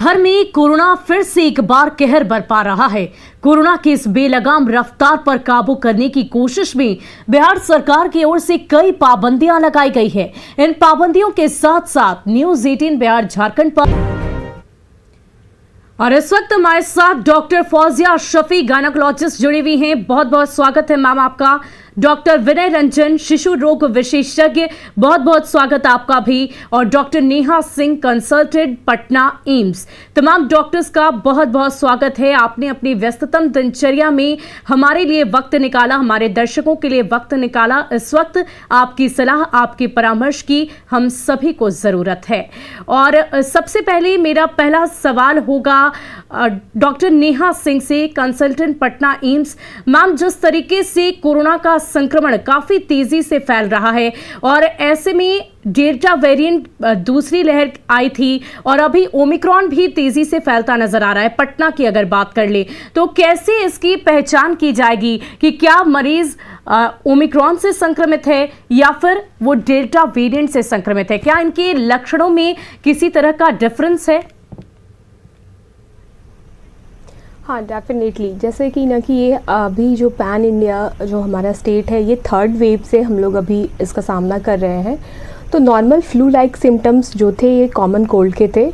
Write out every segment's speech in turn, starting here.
भर में कोरोना फिर से एक बार कहर बरपा रहा है। कोरोना की इस बेलगाम रफ्तार पर काबू करने की कोशिश में बिहार सरकार की ओर से कई पाबंदियां लगाई गई है। इन पाबंदियों के साथ साथ न्यूज 18 बिहार झारखंड पर और इस वक्त हमारे साथ डॉक्टर फौजिया शफी गायनेकोलॉजिस्ट जुड़ी हुई हैं। बहुत बहुत स्वागत है मैम आपका। डॉक्टर विनय रंजन शिशु रोग विशेषज्ञ, बहुत बहुत स्वागत आपका भी। और doctor Neha Singh consultant Patna AIIMS, तमाम डॉक्टर्स का बहुत बहुत स्वागत है। आपने अपनी व्यस्ततम दिनचर्या में हमारे लिए वक्त निकाला, हमारे दर्शकों के लिए वक्त निकाला। इस वक्त आपकी सलाह, आपके परामर्श की हम सभी को जरूरत है। और सबसे पहले मेरा पहला सवाल होगा डॉक्टर नेहा सिंह से, कंसल्टेंट पटना एम्स। मैम, जिस तरीके से कोरोना का संक्रमण काफी तेजी से फैल रहा है और ऐसे में डेल्टा वेरिएंट दूसरी लहर आई थी और अभी ओमिक्रॉन भी तेजी से फैलता नजर आ रहा है। पटना की अगर बात कर ले तो कैसे इसकी पहचान की जाएगी कि क्या मरीज ओमिक्रॉन से संक्रमित है या फिर वो डेल्टा वेरिएंट से संक्रमित है? क्या इनके लक्षणों में किसी तरह का डिफरेंस है? हाँ, डेफिनेटली। जैसे कि ना कि ये अभी जो पैन इंडिया जो हमारा स्टेट है, ये थर्ड वेव से हम लोग अभी इसका सामना कर रहे हैं। तो नॉर्मल फ्लू लाइक सिम्टम्स जो थे ये कॉमन कोल्ड के थे,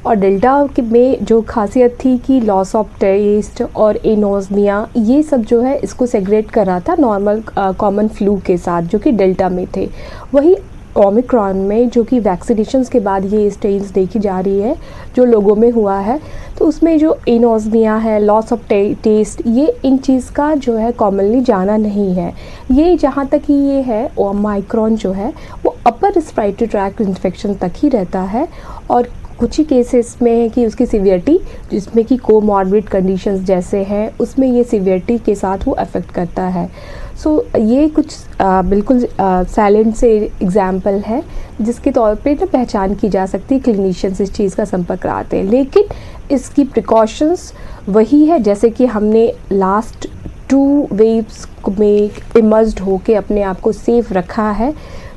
और डेल्टा में जो खासियत थी कि लॉस ऑफ टेस्ट और एनोज़मिया, ये सब जो है इसको सेग्रेट कर रहा था नॉर्मल कॉमन फ्लू के साथ जो कि डेल्टा में थे। वही ओमिक्रॉन में जो कि वैक्सीनेशंस के बाद ये स्टेन्स देखी जा रही है जो लोगों में हुआ है, तो उसमें जो एनोज़मिया है, लॉस ऑफ टेस्ट, ये इन चीज़ का जो है कॉमनली जाना नहीं है। ये जहाँ तक ही ये है ओमाइक्रॉन जो है वो अपर रेस्पिरेटरी ट्रैक्ट इन्फेक्शन तक ही रहता है, और कुछ ही केसेस में है कि उसकी सीवियरिटी, जिसमें कि कोमॉर्बिड कंडीशंस जैसे हैं, उसमें ये सीवियरिटी के साथ वो अफेक्ट करता है। सो ये कुछ बिल्कुल साइलेंट से एग्जाम्पल है जिसके तौर पे ना पहचान की जा सकती है, क्लिनिशियंस इस चीज़ का संपर्क आते हैं। लेकिन इसकी प्रिकॉशंस वही है जैसे कि हमने लास्ट 2 वेव्स में इमर्ज्ड होके अपने आप को सेफ रखा है,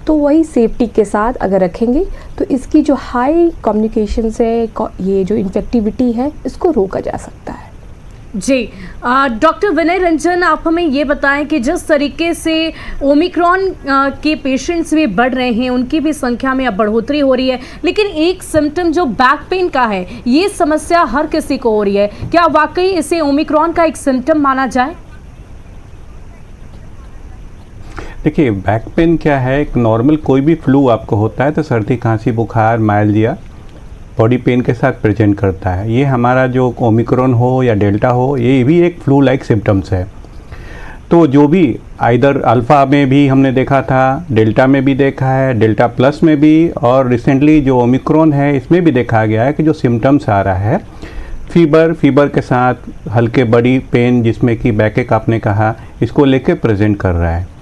तो वही सेफ्टी के साथ अगर रखेंगे तो इसकी जो हाई कम्युनिकेशन से ये जो इन्फेक्टिविटी है इसको रोका जा सकता है। जी, डॉक्टर विनय रंजन, आप हमें ये बताएं कि जिस तरीके से ओमिक्रॉन के पेशेंट्स भी बढ़ रहे हैं, उनकी भी संख्या में अब बढ़ोतरी हो रही है, लेकिन एक सिम्टम जो बैक पेन का है, ये समस्या हर किसी को हो रही है। क्या वाकई इसे ओमिक्रॉन का एक सिम्टम माना जाए? देखिए, बैक पेन क्या है, एक नॉर्मल कोई भी फ्लू आपको होता है तो सर्दी, खांसी, बुखार, माइल्डिया बॉडी पेन के साथ प्रेजेंट करता है। ये हमारा जो ओमिक्रॉन हो या डेल्टा हो, ये भी एक फ्लू लाइक सिम्टम्स है। तो जो भी आइदर अल्फ़ा में भी हमने देखा था, डेल्टा में भी देखा है, डेल्टा प्लस में भी, और रिसेंटली जो ओमिक्रॉन है इसमें भी देखा गया है कि जो सिम्टम्स आ रहा है, फीवर के साथ हल्के बॉडी पेन, जिसमें कि बैकएक आपने कहा, इसको लेके प्रेजेंट कर रहा है।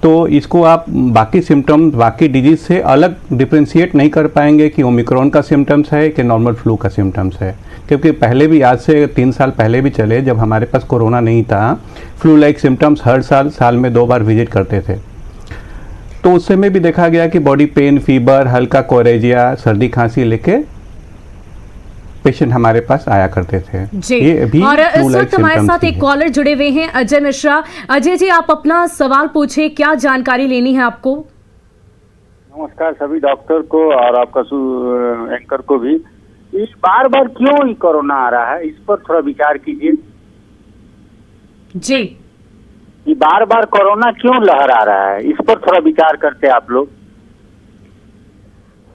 तो इसको आप बाकी सिम्टम्स, बाकी डिजीज़ से अलग डिफ्रेंशिएट नहीं कर पाएंगे कि ओमिक्रॉन का सिम्टम्स है कि नॉर्मल फ्लू का सिम्टम्स है, क्योंकि पहले भी, आज से 3 साल पहले भी चले, जब हमारे पास कोरोना नहीं था, फ्लू लाइक सिम्टम्स हर साल में 2 बार विजिट करते थे। तो उस समय भी देखा गया कि बॉडी पेन, फीवर, हल्का कोरेजिया, सर्दी, खांसी लेके पेशेंट हमारे पास आया करते थे। जी, ये भी और इस वक्त हमारे साथ एक कॉलर जुड़े हुए हैं, अजय मिश्रा। अजय जी, आप अपना सवाल पूछे, क्या जानकारी लेनी है आपको? नमस्कार सभी डॉक्टर को और आपका एंकर को भी। इस बार क्यों ही कोरोना आ रहा है, इस पर थोड़ा विचार कीजिए। जी, ये बार कोरोना क्यों लहरा रहा है, इस पर थोड़ा विचार करते आप लोग।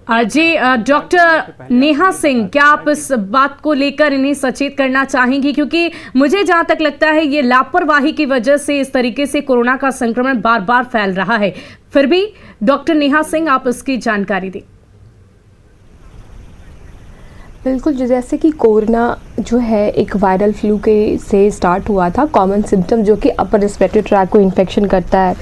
जी, डॉक्टर नेहा सिंह, क्या आप इस बात को लेकर इन्हें सचेत करना चाहेंगी? क्योंकि मुझे जहां तक लगता है ये लापरवाही की वजह से इस तरीके से कोरोना का संक्रमण बार बार फैल रहा है। फिर भी डॉक्टर नेहा सिंह, आप इसकी जानकारी दें। बिल्कुल, जैसे कि कोरोना जो है एक वायरल फ्लू के से स्टार्ट हुआ था, कॉमन सिम्टम जो कि अपर रेस्पिरेटरी ट्रैक्ट को इन्फेक्शन करता है।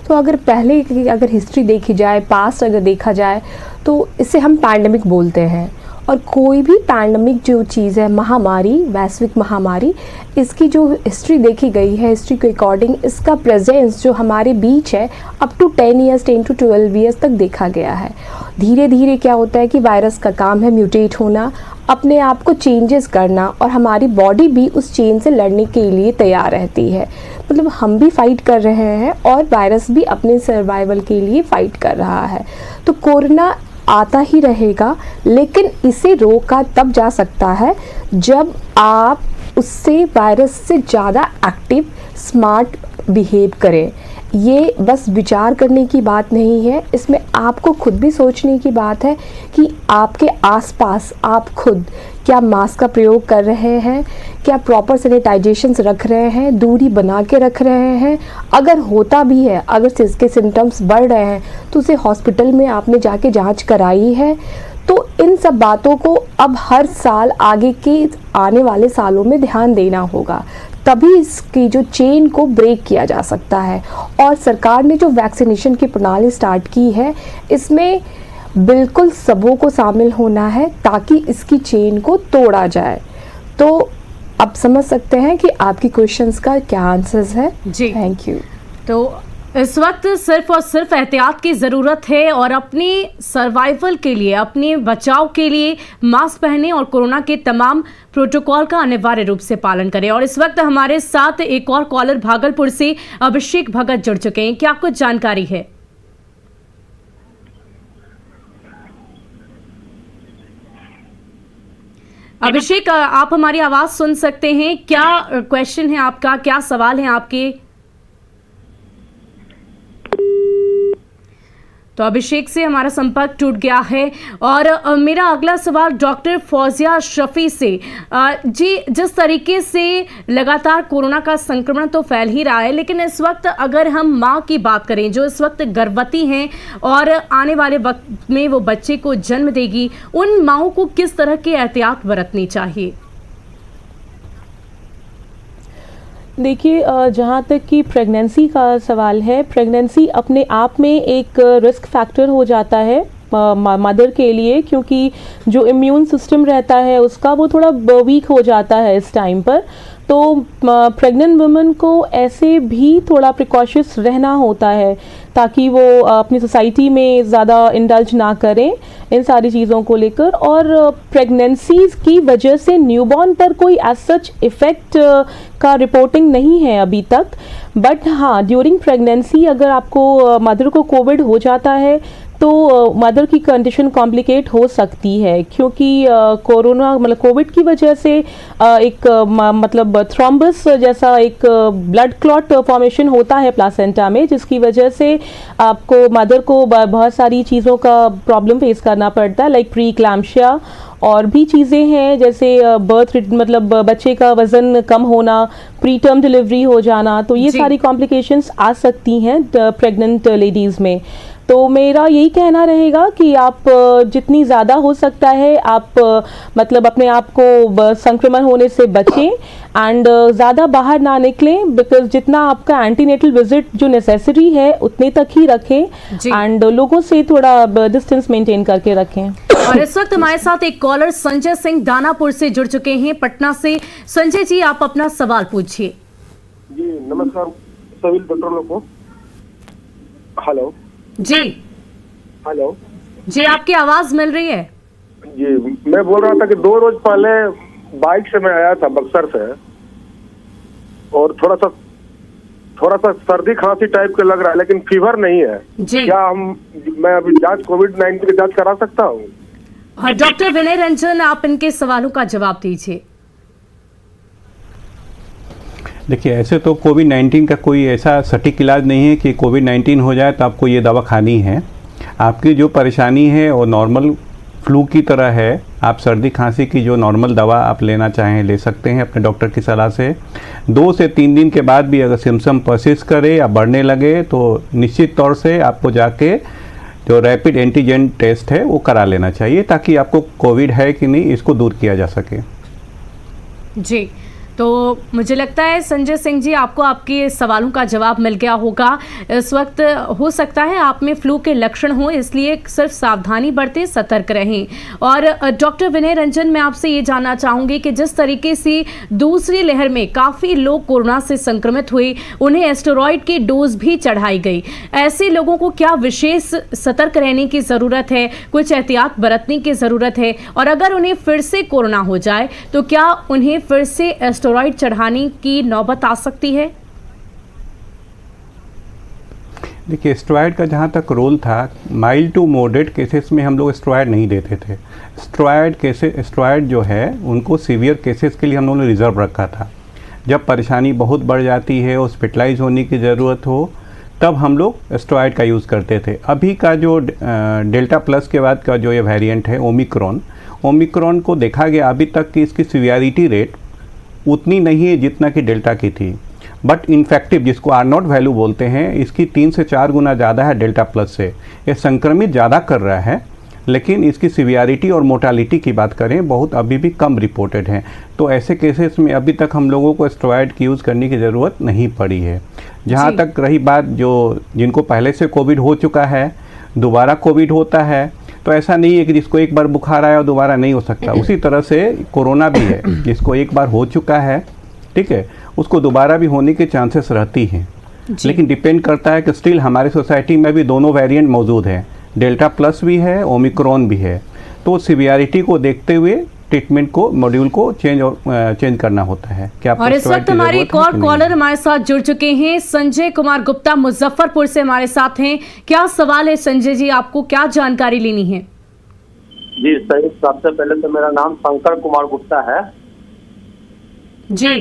तो अगर पहले की अगर हिस्ट्री देखी जाए, पास्ट अगर देखा जाए, तो इसे हम पैंडेमिक बोलते हैं। और कोई भी पैंडमिक जो चीज़ है, महामारी, वैश्विक महामारी, इसकी जो हिस्ट्री देखी गई है, हिस्ट्री के अकॉर्डिंग इसका प्रेजेंस जो हमारे बीच है अप टू 10 to 12 ईयर्स तक देखा गया है। धीरे धीरे क्या होता है कि वायरस का काम है म्यूटेट होना, अपने आप को चेंजेस करना, और हमारी बॉडी भी उस चेंज से लड़ने के लिए तैयार रहती है। मतलब हम भी फाइट कर रहे हैं और वायरस भी अपने सर्वाइवल के लिए फाइट कर रहा है। तो कोरोना आता ही रहेगा, लेकिन इसे रोका तब जा सकता है जब आप उससे, वायरस से ज़्यादा एक्टिव, स्मार्ट बिहेव करें। ये बस विचार करने की बात नहीं है, इसमें आपको खुद भी सोचने की बात है कि आपके आसपास आप खुद क्या मास्क का प्रयोग कर रहे हैं, क्या प्रॉपर सैनिटाइजेशंस रख रहे हैं, दूरी बना के रख रहे हैं। अगर होता भी है, अगर इसके सिम्टम्स बढ़ रहे हैं तो उसे हॉस्पिटल में आपने जाके जांच कराई है। तो इन सब बातों को अब हर साल आगे के आने वाले सालों में ध्यान देना होगा, तभी इसकी जो चेन को ब्रेक किया जा सकता है। और सरकार ने जो वैक्सीनेशन की प्रणाली स्टार्ट की है, इसमें बिल्कुल सबों को शामिल होना है ताकि इसकी चेन को तोड़ा जाए। तो अब समझ सकते हैं कि आपकी क्वेश्चंस का क्या आंसर्स है। जी, थैंक यू। तो इस वक्त सिर्फ और सिर्फ एहतियात की ज़रूरत है और अपनी सर्वाइवल के लिए, अपने बचाव के लिए मास्क पहनें और कोरोना के तमाम प्रोटोकॉल का अनिवार्य रूप से पालन करें। और इस वक्त हमारे साथ एक और कॉलर भागलपुर से अभिषेक भगत जुड़ चुके हैं। क्या कुछ जानकारी है? अभिषेक, आप हमारी आवाज़ सुन सकते हैं? क्या क्वेश्चन है आपका, क्या सवाल है आपके? तो अभिषेक से हमारा संपर्क टूट गया है। और मेरा अगला सवाल डॉक्टर फौजिया शफी से। जी, जिस तरीके से लगातार कोरोना का संक्रमण तो फैल ही रहा है, लेकिन इस वक्त अगर हम माँ की बात करें जो इस वक्त गर्भवती हैं और आने वाले वक्त में वो बच्चे को जन्म देगी, उन माँओं को किस तरह की एहतियात बरतनी चाहिए? देखिए, जहाँ तक कि प्रेगनेंसी का सवाल है, प्रेगनेंसी अपने आप में एक रिस्क फैक्टर हो जाता है मदर के लिए, क्योंकि जो इम्यून सिस्टम रहता है उसका वो थोड़ा वीक हो जाता है इस टाइम पर। तो प्रेग्नेंट वुमेन को ऐसे भी थोड़ा प्रिकॉशस रहना होता है ताकि वो अपनी सोसाइटी में ज़्यादा इंडल्ज ना करें इन सारी चीज़ों को लेकर। और प्रेगनेंसीज की वजह से न्यूबॉर्न पर कोई एज सच इफ़ेक्ट का रिपोर्टिंग नहीं है अभी तक। बट हाँ, ड्यूरिंग प्रेगनेंसी अगर आपको मदर को कोविड हो जाता है तो मदर की कंडीशन कॉम्प्लिकेट हो सकती है, क्योंकि कोरोना मतलब कोविड की वजह से एक मतलब थ्रोम्बस जैसा एक ब्लड क्लॉट फॉर्मेशन होता है प्लासेंटा में, जिसकी वजह से आपको मदर को बहुत सारी चीज़ों का प्रॉब्लम फेस करना पड़ता है, लाइक प्री क्लैम्शिया और भी चीज़ें हैं, जैसे बर्थ मतलब बच्चे का वज़न कम होना, प्री टर्म डिलीवरी हो जाना। तो ये सारी कॉम्प्लिकेशंस आ सकती हैं प्रेग्नेंट लेडीज़ में। तो मेरा यही कहना रहेगा कि आप जितनी ज़्यादा हो सकता है आप मतलब अपने आप को संक्रमण होने से बचें एंड ज़्यादा बाहर ना निकलें, बिकॉज जितना आपका एंटीनेटल विजिट जो नेसेसरी है उतने तक ही रखें एंड लोगों से थोड़ा डिस्टेंस मेंटेन करके रखें। और इस वक्त हमारे साथ एक कॉलर संजय सिंह दानापुर से जुड़ चुके हैं, पटना से। संजय जी, आप अपना सवाल पूछिए। जी नमस्कार सभी डॉक्टरों को। हेलो जी, हेलो जी, आपकी आवाज मिल रही है? जी, मैं बोल रहा था कि 2 रोज पहले बाइक से मैं आया था बक्सर से, और थोड़ा सा सर्दी खांसी टाइप के लग रहा है, लेकिन फीवर नहीं है जी। क्या मैं अभी जांच कोविड-19 की जांच करा सकता हूँ? हाँ, डॉक्टर विनय रंजन, आप इनके सवालों का जवाब दीजिए। देखिए, ऐसे तो कोविड-19 का कोई ऐसा सटीक इलाज नहीं है कि कोविड-19 हो जाए तो आपको ये दवा खानी है। आपकी जो परेशानी है वो नॉर्मल फ्लू की तरह है। आप सर्दी खांसी की जो नॉर्मल दवा आप लेना चाहें ले सकते हैं अपने डॉक्टर की सलाह से। 2 से 3 दिन के बाद भी अगर सिम्पटम परसिस्ट करे या बढ़ने लगे तो निश्चित तौर से आपको जाके जो रैपिड एंटीजन टेस्ट है वो करा लेना चाहिए, ताकि आपको कोविड है कि नहीं इसको दूर किया जा सके। जी, तो मुझे लगता है संजय सिंह जी आपको आपके सवालों का जवाब मिल गया होगा। इस वक्त हो सकता है आप में फ्लू के लक्षण हो, इसलिए सिर्फ सावधानी बरतें, सतर्क रहें। और डॉक्टर विनय रंजन, मैं आपसे ये जानना चाहूँगी कि जिस तरीके से दूसरी लहर में काफ़ी लोग कोरोना से संक्रमित हुए, उन्हें स्टेरॉइड की डोज भी चढ़ाई गई, ऐसे लोगों को क्या विशेष सतर्क रहने की ज़रूरत है, कुछ एहतियात बरतने की ज़रूरत है? और अगर उन्हें फिर से कोरोना हो जाए तो क्या उन्हें फिर से स्टेरॉइड चढ़ाने की नौबत आ सकती है? देखिए, स्टेरॉइड का जहाँ तक रोल था, माइल्ड टू मॉडरेट केसेस में हम लोग स्टेरॉइड नहीं देते थे। स्टेरॉइड जो है उनको सीवियर केसेस के लिए हम लोगों ने रिजर्व रखा था। जब परेशानी बहुत बढ़ जाती है, हॉस्पिटलाइज होने की ज़रूरत हो, तब हम लोग स्टेरॉइड का यूज़ करते थे। अभी का जो डेल्टा प्लस के बाद का जो ये वेरिएंट है ओमिक्रॉन को देखा गया अभी तक कि इसकी सीवियरिटी रेट उतनी नहीं है जितना कि डेल्टा की थी, बट इन्फेक्टिव, जिसको R0 वैल्यू बोलते हैं, इसकी 3 से 4 गुना ज़्यादा है डेल्टा प्लस से। ये संक्रमित ज़्यादा कर रहा है, लेकिन इसकी सीवियरिटी और मोर्टालिटी की बात करें बहुत अभी भी कम रिपोर्टेड हैं। तो ऐसे केसेस में अभी तक हम लोगों को स्टेरॉइड की यूज़ करने की ज़रूरत नहीं पड़ी है। जहाँ तक रही बात जिनको पहले से कोविड हो चुका है, दोबारा कोविड होता है, तो ऐसा नहीं है कि जिसको एक बार बुखार आया और दोबारा नहीं हो सकता। उसी तरह से कोरोना भी है, जिसको एक बार हो चुका है, ठीक है, उसको दोबारा भी होने के चांसेस रहती हैं। लेकिन डिपेंड करता है कि स्टिल हमारी सोसाइटी में भी दोनों वेरिएंट मौजूद हैं, डेल्टा प्लस भी है, ओमिक्रॉन भी है। तो सीवियरिटी को देखते हुए ट्रीटमेंट को, मॉड्यूल को चेंज करना होता है। क्या और इस वक्त हमारे एक और कॉलर हमारे साथ जुड़ चुके हैं, संजय कुमार गुप्ता मुजफ्फरपुर से हमारे साथ हैं। क्या सवाल है संजय जी, आपको क्या जानकारी लेनी है? जी सही, सबसे पहले तो मेरा नाम शंकर कुमार गुप्ता है जी।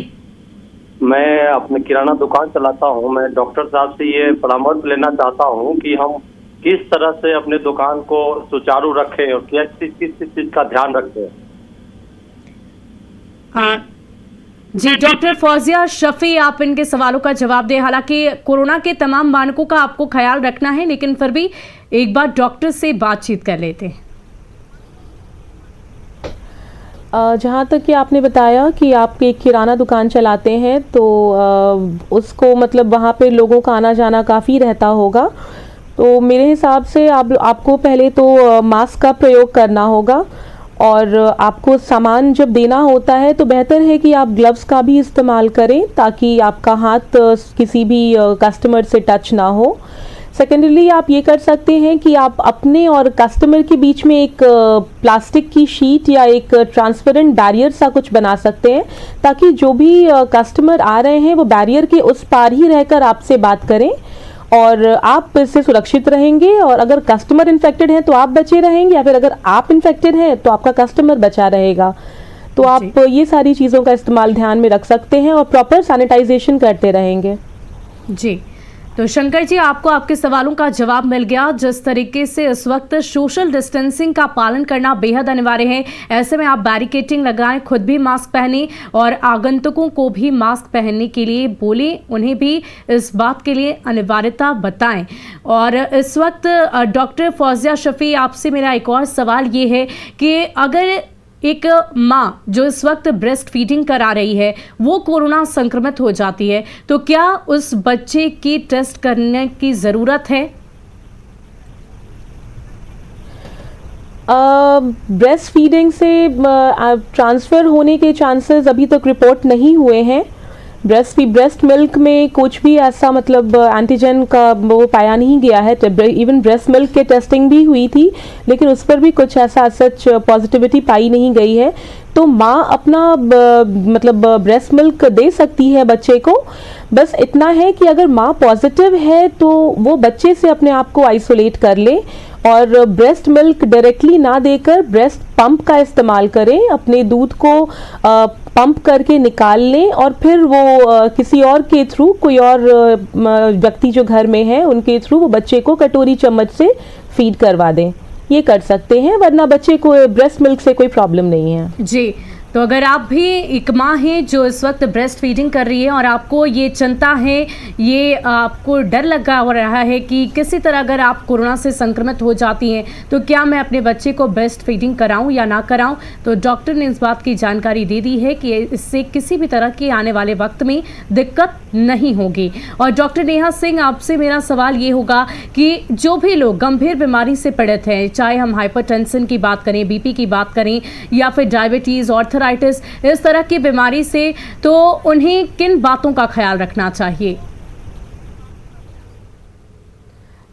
मैं अपने किराना दुकान चलाता हूँ। मैं डॉक्टर साहब से ये परामर्श लेना चाहता हूँ कि हम किस तरह से अपने दुकान को सुचारू रखें और किस चीज का ध्यान रखें। हाँ जी, डॉक्टर फौजिया शफी, आप इनके सवालों का जवाब दें। हालांकि कोरोना के तमाम मानकों का आपको ख्याल रखना है, लेकिन फिर भी एक बार डॉक्टर से बातचीत कर लेते हैं। जहाँ तक कि आपने बताया कि आप एक किराना दुकान चलाते हैं, तो उसको मतलब वहाँ पे लोगों का आना जाना काफ़ी रहता होगा। तो मेरे हिसाब से आपको पहले तो मास्क का प्रयोग करना होगा, और आपको सामान जब देना होता है तो बेहतर है कि आप ग्लव्स का भी इस्तेमाल करें, ताकि आपका हाथ किसी भी कस्टमर से टच ना हो। सेकेंडली आप ये कर सकते हैं कि आप अपने और कस्टमर के बीच में एक प्लास्टिक की शीट या एक ट्रांसपेरेंट बैरियर सा कुछ बना सकते हैं, ताकि जो भी कस्टमर आ रहे हैं वो बैरियर के उस पार ही रहकर आपसे बात करें, और आप इससे सुरक्षित रहेंगे। और अगर कस्टमर इन्फेक्टेड है तो आप बचे रहेंगे, या फिर अगर आप इन्फेक्टेड हैं तो आपका कस्टमर बचा रहेगा। तो आप ये सारी चीज़ों का इस्तेमाल ध्यान में रख सकते हैं और प्रॉपर सैनिटाइजेशन करते रहेंगे। जी, तो शंकर जी, आपको आपके सवालों का जवाब मिल गया। जिस तरीके से इस वक्त सोशल डिस्टेंसिंग का पालन करना बेहद अनिवार्य है, ऐसे में आप बैरिकेटिंग लगाएं, खुद भी मास्क पहनें और आगंतुकों को भी मास्क पहनने के लिए बोलें, उन्हें भी इस बात के लिए अनिवार्यता बताएं। और इस वक्त डॉक्टर फौजिया शफी, आपसे मेरा एक और सवाल ये है कि अगर एक माँ जो इस वक्त ब्रेस्ट फीडिंग करा रही है वो कोरोना संक्रमित हो जाती है, तो क्या उस बच्चे की टेस्ट करने की ज़रूरत है? ब्रेस्ट फीडिंग से ट्रांसफ़र होने के चांसेस अभी तक रिपोर्ट नहीं हुए हैं। ब्रेस्ट मिल्क में कुछ भी ऐसा मतलब एंटीजन का वो पाया नहीं गया है। इवन ब्रेस्ट मिल्क के टेस्टिंग भी हुई थी, लेकिन उस पर भी कुछ ऐसा सच पॉजिटिविटी पाई नहीं गई है। तो माँ अपना मतलब ब्रेस्ट मिल्क दे सकती है बच्चे को। बस इतना है कि अगर माँ पॉजिटिव है तो वो बच्चे से अपने आप को आइसोलेट कर ले, और ब्रेस्ट मिल्क डायरेक्टली ना देकर ब्रेस्ट पंप का इस्तेमाल करें। अपने दूध को पंप करके निकाल लें, और फिर वो किसी और के थ्रू, कोई और व्यक्ति जो घर में है उनके थ्रू वो बच्चे को कटोरी चम्मच से फीड करवा दें। ये कर सकते हैं, वरना बच्चे को ब्रेस्ट मिल्क से कोई प्रॉब्लम नहीं है। जी, तो अगर आप भी एक माँ हैं जो इस वक्त ब्रेस्ट फीडिंग कर रही है और आपको ये चिंता है, ये आपको डर लगा हो रहा है कि किसी तरह अगर आप कोरोना से संक्रमित हो जाती हैं तो क्या मैं अपने बच्चे को ब्रेस्ट फीडिंग कराऊं या ना कराऊं, तो डॉक्टर ने इस बात की जानकारी दे दी है कि इससे किसी भी तरह की आने वाले वक्त में दिक्कत नहीं होगी। और डॉक्टर नेहा सिंह, आपसे मेरा सवाल ये होगा कि जो भी लोग गंभीर बीमारी से पीड़ित हैं, चाहे हम हाइपरटेंशन की बात करें, बीपी की बात करें या फिर डायबिटीज़, ऑर्थराइटिस, इस तरह की बीमारी से, तो उन्हें किन बातों का ख्याल रखना चाहिए?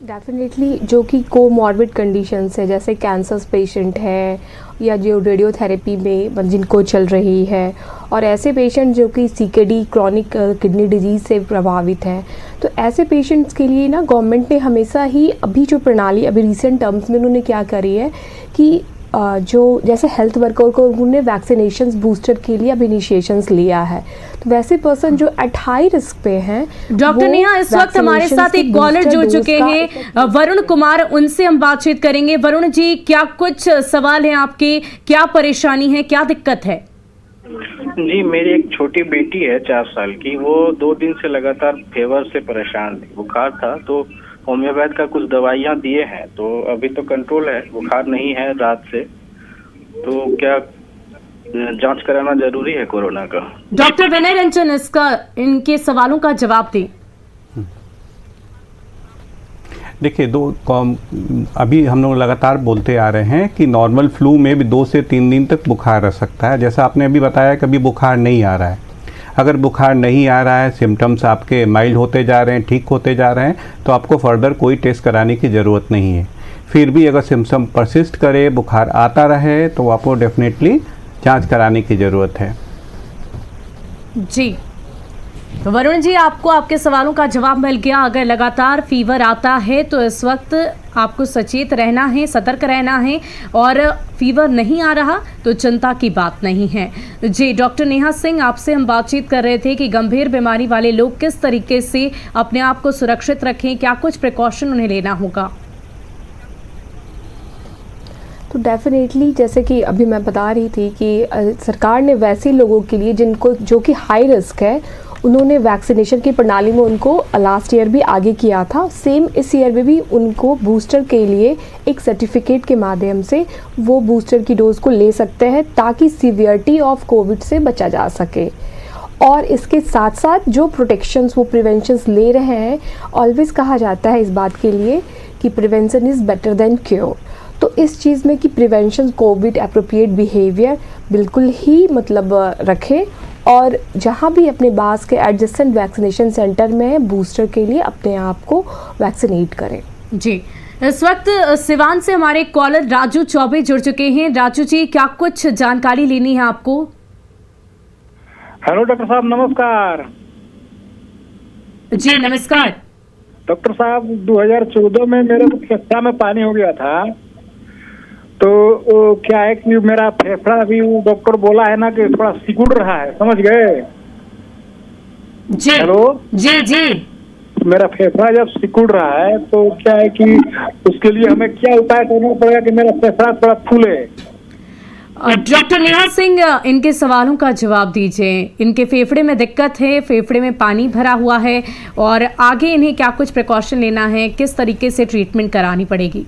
डेफिनेटली जो कि कोमॉर्बिड कंडीशंस है, जैसे कैंसर पेशेंट है या जो रेडियोथेरेपी में जिनको चल रही है, और ऐसे पेशेंट जो कि सीकेडी क्रॉनिक किडनी डिजीज़ से प्रभावित हैं, तो ऐसे पेशेंट्स के लिए ना गवर्नमेंट ने हमेशा ही अभी जो प्रणाली अभी रिसेंट टर्म्स में उन्होंने क्या करी है कि जो जैसे हेल्थ वर्कर को उन्होंने वैक्सीनेशंस बूस्टर के लिए अब इनिशिएशंस लिया है, तो वैसे पर्सन जो एट हाई रिस्क पे हैं। डॉक्टर नेहा, इस वक्त हमारे साथ एक कॉलर जुड़ चुके हैं, वरुण कुमार, उनसे हम बातचीत करेंगे। वरुण जी, क्या कुछ सवाल हैं आपके, क्या परेशानी है, क्या दिक्कत है? जी, मेरी एक छोटी बेटी है 4 साल की, वो 2 दिन से लगातार फीवर से परेशान थी, बुखार था, तो होम्योपैथ का कुछ दवाइयाँ दिए हैं, तो अभी तो कंट्रोल है, बुखार नहीं है रात से। तो क्या जांच कराना जरूरी है कोरोना का? डॉक्टर विनय रंजन इनके सवालों का जवाब दें। देखिए, अभी हम लोग लगातार बोलते आ रहे हैं कि नॉर्मल फ्लू में भी 2 से 3 दिन तक बुखार रह सकता है। जैसा आपने अभी बताया, कभी बुखार नहीं आ रहा है। अगर बुखार नहीं आ रहा है, सिम्टम्स आपके माइल्ड होते जा रहे हैं, ठीक होते जा रहे हैं, तो आपको फर्दर कोई टेस्ट कराने की ज़रूरत नहीं है। फिर भी अगर सिम्टम परसिस्ट करे, बुखार आता रहे, तो आपको डेफिनेटली जांच कराने की ज़रूरत है। जी, तो वरुण जी, आपको आपके सवालों का जवाब मिल गया। अगर लगातार फीवर आता है तो इस वक्त आपको सचेत रहना है, सतर्क रहना है, और फीवर नहीं आ रहा तो चिंता की बात नहीं है। जी, डॉक्टर नेहा सिंह, आपसे हम बातचीत कर रहे थे कि गंभीर बीमारी वाले लोग किस तरीके से अपने आप को सुरक्षित रखें, क्या कुछ प्रिकॉशन उन्हें लेना होगा? तो डेफिनेटली जैसे कि अभी मैं बता रही थी कि सरकार ने वैसे लोगों के लिए जिनको जो कि हाई रिस्क है, उन्होंने वैक्सीनेशन की प्रणाली में उनको लास्ट ईयर भी आगे किया था। सेम इस ईयर में भी उनको बूस्टर के लिए एक सर्टिफिकेट के माध्यम से वो बूस्टर की डोज को ले सकते हैं, ताकि सीवियरिटी ऑफ कोविड से बचा जा सके। और इसके साथ साथ जो प्रोटेक्शंस वो प्रिवेंशंस ले रहे हैं, ऑलवेज कहा जाता है इस बात के लिए कि prevention is better than cure. तो इस चीज़ में कि प्रिवेंशन, कोविड एप्रोप्रिएट बिहेवियर बिल्कुल ही मतलब रखें, और जहाँ भी अपने पास के एडजस्टेंट वैक्सीनेशन सेंटर में है, बूस्टर के लिए अपने आप को वैक्सीनेट करें। जी, इस वक्त सिवान से हमारे कॉलर राजू चौबे जुड़ चुके हैं। राजू जी, क्या कुछ जानकारी लेनी है आपको? हेलो डॉक्टर साहब, नमस्कार। जी नमस्कार। डॉक्टर साहब, 2014 में मेरे को फेफड़ा में पानी हो गया था, तो क्या है कि मेरा फेफड़ा अभी डॉक्टर बोला है ना कि थोड़ा सिकुड़ रहा है, समझ गए? जी। हेलो जी जी। मेरा फेफड़ा जब सिकुड़ रहा है तो क्या है कि उसके लिए हमें क्या उपाय करना पड़ेगा कि मेरा फेफड़ा थोड़ा फूले? डॉक्टर नेहा सिंह, इनके सवालों का जवाब दीजिए। इनके फेफड़े में दिक्कत है, फेफड़े में पानी भरा हुआ है, और आगे इन्हें क्या कुछ प्रिकॉशन लेना है, किस तरीके से ट्रीटमेंट करानी पड़ेगी?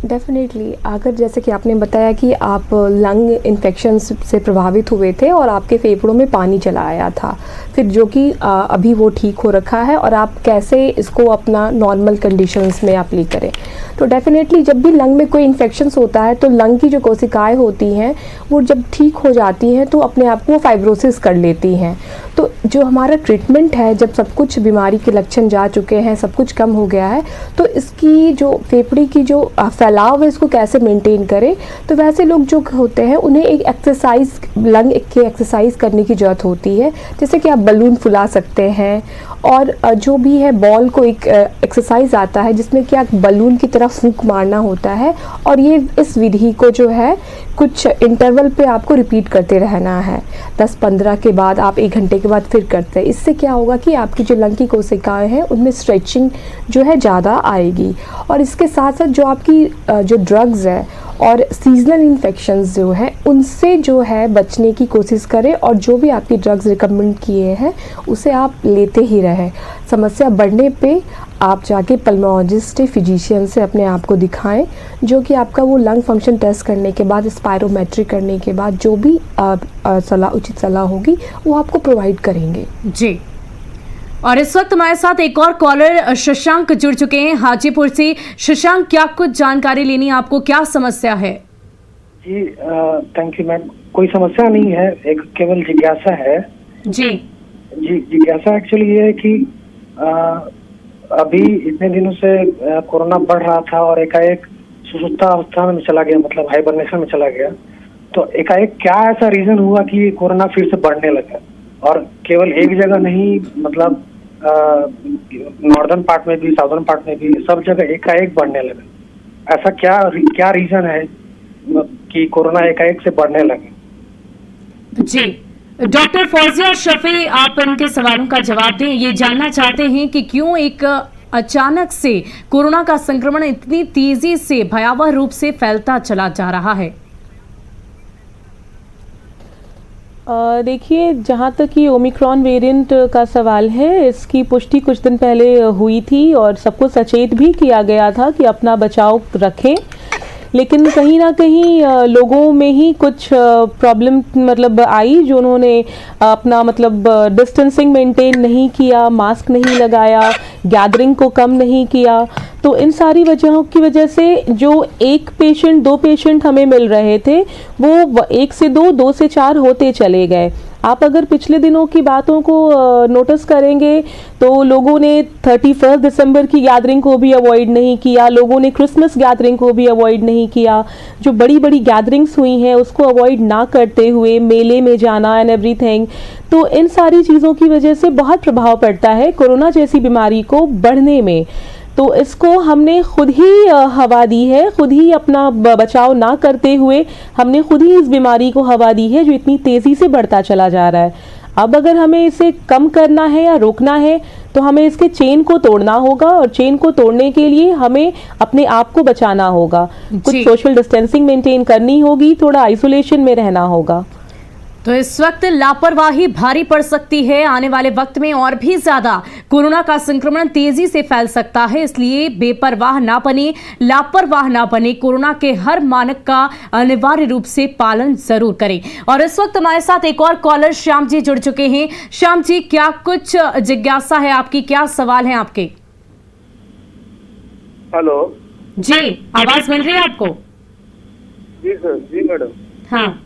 डेफिनेटली, अगर जैसे कि आपने बताया कि आप लंग इन्फेक्शन से प्रभावित हुए थे और आपके फेफड़ों में पानी चला आया था, फिर जो कि अभी वो ठीक हो रखा है, और आप कैसे इसको अपना नॉर्मल कंडीशंस में अप्लाई करें, तो डेफिनेटली जब भी लंग में कोई इन्फेक्शंस होता है तो लंग की जो कोशिकाएं होती हैं वो जब ठीक हो जाती हैं तो अपने आप को फाइब्रोसिस कर लेती हैं। तो जो हमारा ट्रीटमेंट है, जब सब कुछ बीमारी के लक्षण जा चुके हैं, सब कुछ कम हो गया है, तो इसकी जो फेफड़े की जो फैलाव है इसको कैसे मेंटेन करें, तो वैसे लोग जो होते हैं उन्हें एक एक्सरसाइज, लंग की एक्सरसाइज करने की ज़रूरत होती है। जैसे कि आप बलून फुला सकते हैं, और जो भी है बॉल को एक एक्सरसाइज आता है जिसमें कि आप बलून की तरह फूंक मारना होता है, और ये इस विधि को जो है कुछ इंटरवल पे आपको रिपीट करते रहना है। 10-15 के बाद आप 1 घंटे के बाद फिर करते हैं। इससे क्या होगा कि आपकी जो लंग की कोशिकाएं हैं उनमें स्ट्रेचिंग जो है ज़्यादा आएगी। और इसके साथ साथ जो आपकी जो ड्रग्स है और सीजनल इन्फेक्शंस जो हैं उनसे जो है बचने की कोशिश करें, और जो भी आपकी ड्रग्स रिकमेंड किए हैं उसे आप लेते ही रहें। समस्या बढ़ने पे आप जाके पल्मोलॉजिस्ट फिजिशियन से अपने आप को दिखाएं, जो कि आपका वो लंग फंक्शन टेस्ट करने के बाद, स्पायरोमेट्री करने के बाद जो भी उचित सलाह होगी वो आपको प्रोवाइड करेंगे। जी, और इस वक्त हमारे साथ एक और कॉलर शशांक जुड़ चुके हैं हाजीपुर से। शशांक, क्या कुछ जानकारी लेनी है आपको, क्या समस्या है? जी थैंक यू मैम। कोई समस्या नहीं है, एक केवल जिज्ञासा है। जी जिज्ञासा एक्चुअली ये है कि अभी इतने दिनों से कोरोना बढ़ रहा था और एकाएक सुसुप्ता अवस्था में चला गया, मतलब हाइबरनेशन में चला गया। तो एकाएक क्या ऐसा रीजन हुआ कि कोरोना फिर से बढ़ने लगा, और केवल एक जगह नहीं, मतलब नॉर्दर्न पार्ट में भी, साउदर्न पार्ट में भी, सब जगह एकाएक बढ़ने लगा। ऐसा क्या रीजन है कि कोरोना एकाएक से बढ़ने लगे? जी, डॉक्टर फौजिया शफी, आप इनके सवालों का जवाब दें। ये जानना चाहते हैं कि क्यों एक अचानक से कोरोना का संक्रमण इतनी तेजी से भयावह रूप से फैलता चला जा रहा है। देखिए, जहाँ तक ये ओमिक्रॉन वेरिएंट का सवाल है, इसकी पुष्टि कुछ दिन पहले हुई थी और सबको सचेत भी किया गया था कि अपना बचाव रखें, लेकिन कहीं ना कहीं लोगों में ही कुछ प्रॉब्लम मतलब आई, जो उन्होंने अपना मतलब डिस्टेंसिंग मेंटेन नहीं किया, मास्क नहीं लगाया, गैदरिंग को कम नहीं किया। तो इन सारी वजहों की वजह से जो 1 पेशेंट 2 पेशेंट हमें मिल रहे थे, वो 1 से 2, 2 से 4 होते चले गए। आप अगर पिछले दिनों की बातों को नोटिस करेंगे तो लोगों ने 31 दिसंबर की गैदरिंग को भी अवॉइड नहीं किया, लोगों ने क्रिसमस गैदरिंग को भी अवॉइड नहीं किया। जो बड़ी बड़ी गैदरिंग्स हुई हैं उसको अवॉइड ना करते हुए मेले में जाना एंड एवरीथिंग। तो इन सारी चीज़ों की वजह से बहुत प्रभाव पड़ता है कोरोना जैसी बीमारी को बढ़ने में। तो इसको हमने खुद ही हवा दी है, खुद ही अपना बचाव ना करते हुए हमने खुद ही इस बीमारी को हवा दी है, जो इतनी तेज़ी से बढ़ता चला जा रहा है। अब अगर हमें इसे कम करना है या रोकना है तो हमें इसके चेन को तोड़ना होगा, और चेन को तोड़ने के लिए हमें अपने आप को बचाना होगा, कुछ सोशल डिस्टेंसिंग मेंटेन करनी होगी, थोड़ा आइसोलेशन में रहना होगा। तो इस वक्त लापरवाही भारी पड़ सकती है। आने वाले वक्त में और भी ज्यादा कोरोना का संक्रमण तेजी से फैल सकता है, इसलिए बेपरवाह ना बने, लापरवाह ना बने, कोरोना के हर मानक का अनिवार्य रूप से पालन जरूर करें। और इस वक्त हमारे साथ एक और कॉलर श्याम जी जुड़ चुके हैं। श्याम जी, क्या कुछ जिज्ञासा है आपकी, क्या सवाल है आपके? हेलो जी, आवाज मिल रही है आपको? जी सर। जी मैडम। हाँ,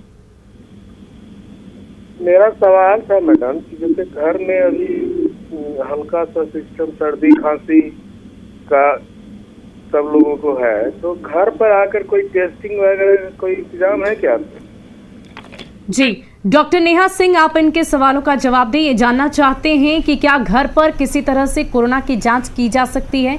मेरा सवाल था मैडम कि जैसे घर में अभी हल्का सा सिस्टम सर्दी खांसी का सब लोगों को है, तो घर पर आकर कोई टेस्टिंग वगैरह कोई इंतजाम है क्या? जी, डॉक्टर नेहा सिंह, आप इनके सवालों का जवाब दें। ये जानना चाहते हैं कि क्या घर पर किसी तरह से कोरोना की जांच की जा सकती है?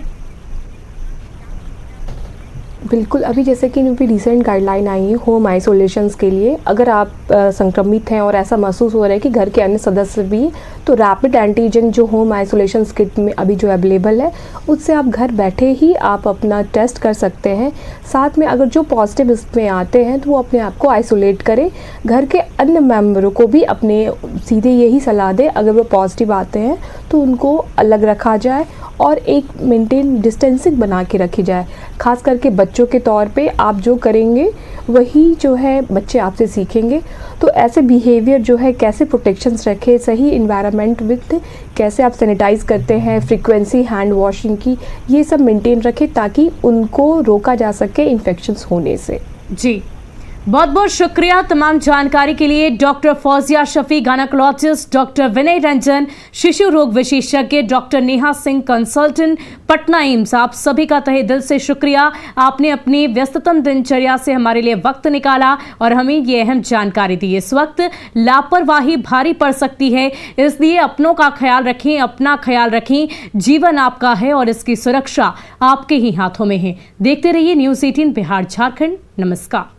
बिल्कुल, अभी जैसे कि अभी रिसेंट गाइडलाइन आई है होम आइसोलेशंस के लिए। अगर आप संक्रमित हैं और ऐसा महसूस हो रहा है कि घर के अन्य सदस्य भी, तो रैपिड एंटीजन जो होम आइसोलेशंस किट में अभी जो अवेलेबल है, उससे आप घर बैठे ही आप अपना टेस्ट कर सकते हैं। साथ में अगर जो पॉजिटिव इसमें आते हैं तो वो अपने आप को आइसोलेट करें। घर के अन्य मेंबरों को भी अपने सीधे यही सलाह दें, अगर वो पॉजिटिव आते हैं तो उनको अलग रखा जाए और एक मेंटेन डिस्टेंसिंग बना के रखी जाए। खास करके बच्चों के तौर पे आप जो करेंगे वही जो है बच्चे आपसे सीखेंगे। तो ऐसे बिहेवियर जो है, कैसे प्रोटेक्शंस रखें, सही इन्वायरमेंट विद कैसे आप सैनिटाइज करते हैं, फ्रीक्वेंसी हैंड वॉशिंग की, ये सब मेंटेन रखें ताकि उनको रोका जा सके इन्फेक्शंस होने से। जी, बहुत बहुत शुक्रिया तमाम जानकारी के लिए। Doctor Fauzia Shafi gynaecologist, doctor Vinay Ranjan शिशु रोग विशेषज्ञ, doctor Neha Singh consultant, Patna AIIMS, आप सभी का तहे दिल से शुक्रिया। आपने अपनी व्यस्ततम दिनचर्या से हमारे लिए वक्त निकाला और हमें ये अहम जानकारी दी। इस वक्त लापरवाही भारी पड़ सकती है, इसलिए अपनों का ख्याल रखें, अपना ख्याल रखें। जीवन आपका है और इसकी सुरक्षा आपके ही हाथों में है। देखते रहिए न्यूज़ 18 बिहार झारखंड। नमस्कार।